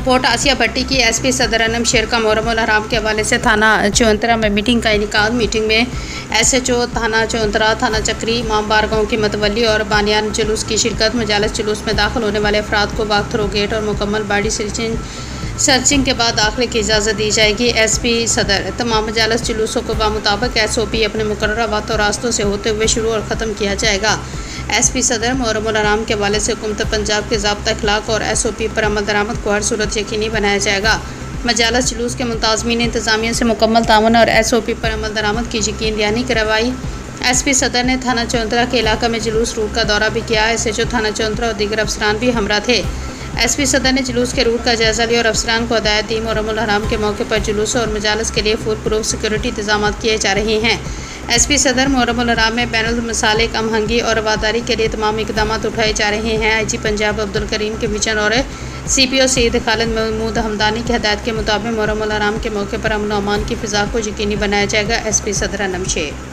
Report Asiya بھٹی کی S P صدر انم شیر کا محرم الحرام کے حوالے سے تھانہ چونترا میں میٹنگ کا انعقاد۔ میٹنگ میں ایس ایچ او تھانہ چونترا، تھانہ چکری، امام بار گاؤں کی متولی اور بانیان جلوس کی شرکت۔ مجالس جلوس میں داخل ہونے والے افراد کو واک تھرو گیٹ اور مکمل باڈی سرچنگ کے بعد داخلے کی اجازت دی جائے گی۔ ایس پی صدر تمام مجالس جلوسوں کو بمطابق ایس او پی اپنے مقررہ وقت اور راستوں سے ہوتے ہوئے شروع اور ختم کیا جائے گا۔ ایس پی صدر محرم الحرام کے حوالے سے حکومت پنجاب کے ضابطہ اخلاق اور ایس او پی پر عمل درآمد کو ہر صورت یقینی بنایا جائے گا۔ مجالس جلوس کے منتظمین انتظامیہ سے مکمل تعاون اور ایس او پی پر عمل درآمد کی یقین دہانی کروائی۔ ایس پی صدر نے تھانہ چونترا کے علاقہ میں جلوس روٹ کا دورہ بھی کیا۔ ایس ایچ او تھانہ چونترا اور دیگر افسران بھی ہمراہ تھے۔ ایس پی صدر نے جلوس کے روٹ کا جائزہ لیا اور افسران کو ہدایت دی۔ محرم الحرام کے موقع پر جلوسوں اور مجالس کے لیے فول پروف سیکورٹی انتظامات کیے جا رہے ہیں۔ ایس پی صدر محرم الحرام میں بین المسالک ہم آہنگی اور رواداری کے لیے تمام اقدامات اٹھائے جا رہے ہیں۔ آئی جی پنجاب عبدالکریم کے ویژن اور سی پی او سید خالد محمود ہمدانی کی ہدایت کے مطابق محرم الحرام کے موقع پر امن و امان کی فضا کو یقینی بنایا جائے گا۔ ایس پی صدر انم شیر